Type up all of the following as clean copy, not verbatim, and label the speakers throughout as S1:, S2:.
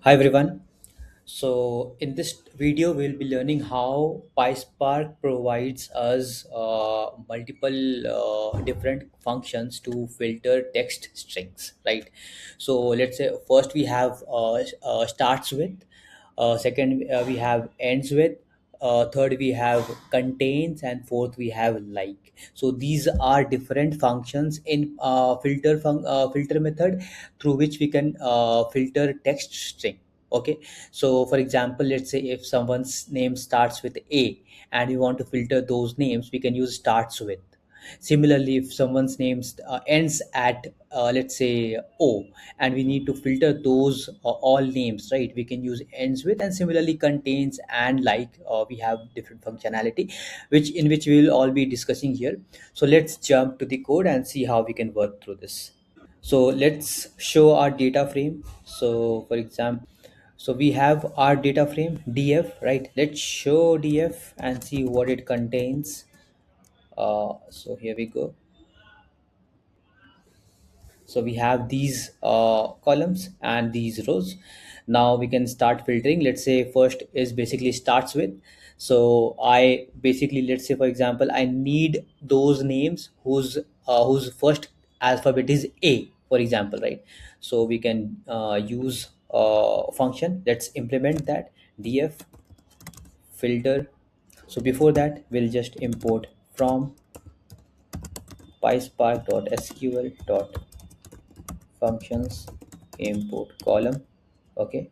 S1: Hi everyone. So in this video, we'll be learning how PySpark provides us multiple different functions to filter text strings, right? So let's say first we have starts with, second we have ends with, third we have contains, and fourth we have like. So these are different functions in filter method through which we can filter text string. Okay, so for example, let's say if someone's name starts with A and we want to filter those names, we can use starts with. Similarly, if someone's name ends at let's say O, and we need to filter those all names, right, we can use ends with. And similarly, contains and like, we have different functionality which we will all be discussing here. So let's jump to the code and see how we can work through this. So let's show our data frame. So for example, so we have our data frame df, right? Let's show df and see what it contains. So here we go. So we have these columns and these rows. Now we can start filtering. Let's say first is basically starts with. So I basically, let's say for example, I need those names whose first alphabet is A, for example, right? So we can use function. Let's implement that df filter. So before that, we'll just import from pyspark.sql.functions import column. Okay,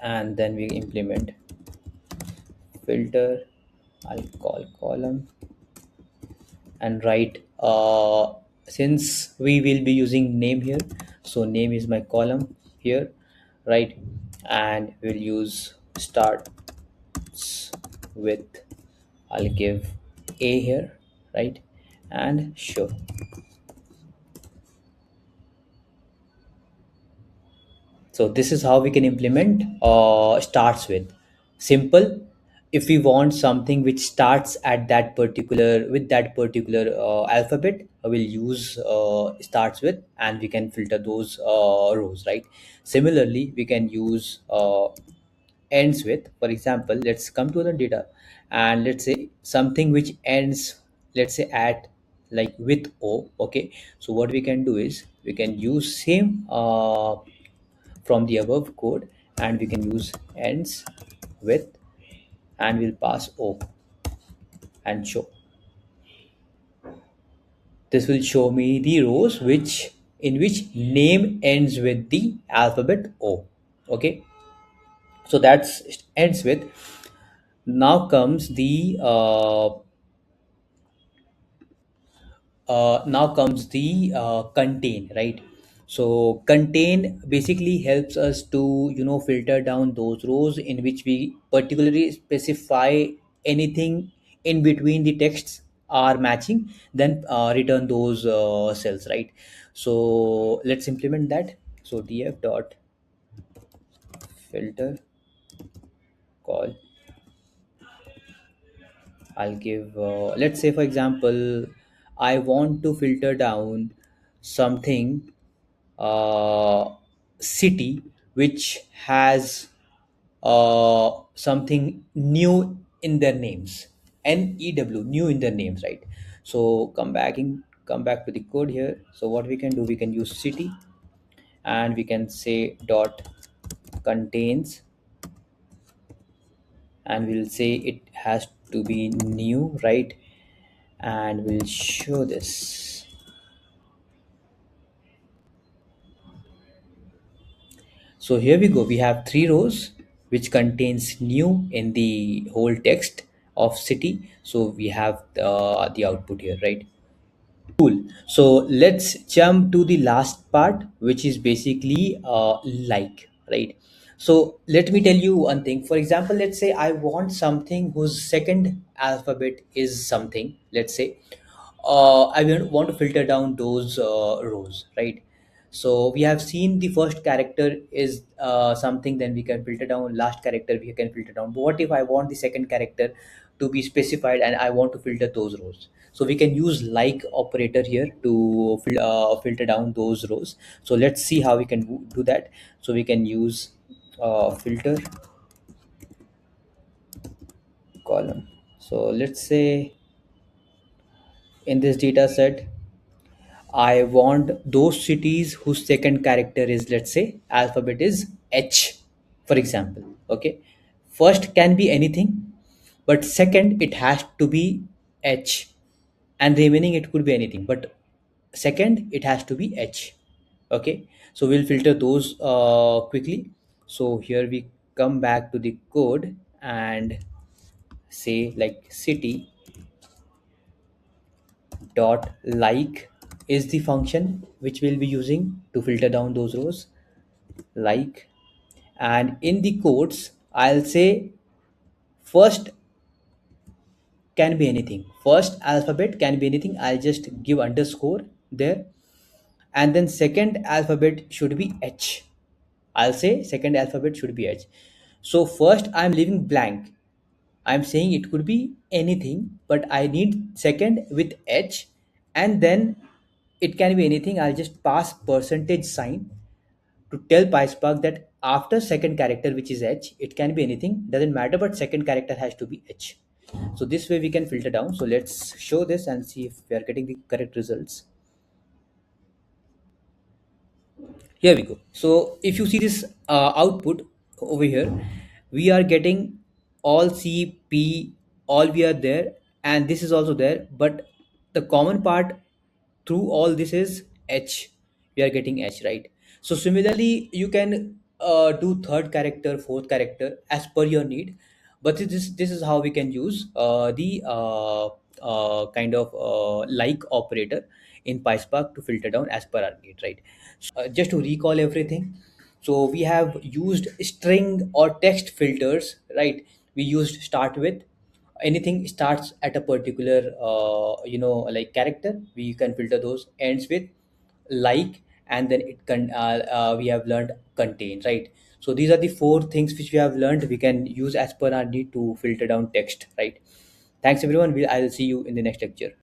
S1: and then we implement filter. I'll call column and write, since we will be using name here, so name is my column here, right? And we'll use starts with. I'll give A here, right? And show. So this is how we can implement starts with. Simple. If we want something which starts at that particular with that particular alphabet, we'll use starts with, and we can filter those rows, right? Similarly, we can use ends with. For example, let's come to the data, and let's say something which ends, let's say at like with O. Okay, so what we can do is we can use same from the above code, and we can use ends with, and we'll pass O and show. This will show me the rows in which name ends with the alphabet O. Okay, so that's ends with. Now comes the contain, right? So contain basically helps us to filter down those rows in which we particularly specify anything in between the texts are matching, then return those cells, right? So let's implement that. So df dot filter call. I'll give, let's say for example, I want to filter down something, uh, city which has something new in their names. New, new in their names, right? So come back to the code here. So what we can do, we can use city, and we can say dot contains, and we'll say it has to be new, right? And we'll show this. So here we go. We have three rows which contains new in the whole text of city. So we have the output here, right? Cool. So let's jump to the last part, which is basically like, right? So let me tell you one thing. For example, let's say I want something whose second alphabet is something. Let's say want to filter down those rows, right? So we have seen the first character is something, then we can filter down last character, we can filter down. But what if I want the second character to be specified and I want to filter those rows. So we can use like operator here to filter down those rows. So let's see how we can do that. So we can use filter column. So let's say in this data set, I want those cities whose second character is, let's say, alphabet is H, for example. Okay. First can be anything, but second it has to be H, and remaining it could be anything. But second it has to be H. Okay. So we'll filter those quickly. So here we come back to the code and say like city dot like is the function which we'll be using to filter down those rows, like. And in the quotes I'll say first can be anything, first alphabet can be anything, I'll just give underscore there. And then second alphabet should be H, I'll say second alphabet should be H. So first I'm leaving blank, I'm saying it could be anything, but I need second with H, and then it can be anything. I'll just pass percentage sign to tell PySpark that after second character, which is H, it can be anything, doesn't matter, but second character has to be H. So this way we can filter down. So let's show this and see if we are getting the correct results. Here we go. So if you see this output over here, we are getting all C, P, all we are there, and this is also there. But the common part through all this is H. We are getting H, right? So similarly, you can do third character, fourth character as per your need. But this is how we can use the kind of like operator in PySpark to filter down as per our need, right? Just to recall everything, so we have used string or text filters, right? We used start with, anything starts at a particular like character, we can filter those. Ends with, like, and then it can we have learned contain, right? So these are the four things which we have learned we can use as per our need to filter down text, right? Thanks everyone, I'll see you in the next lecture.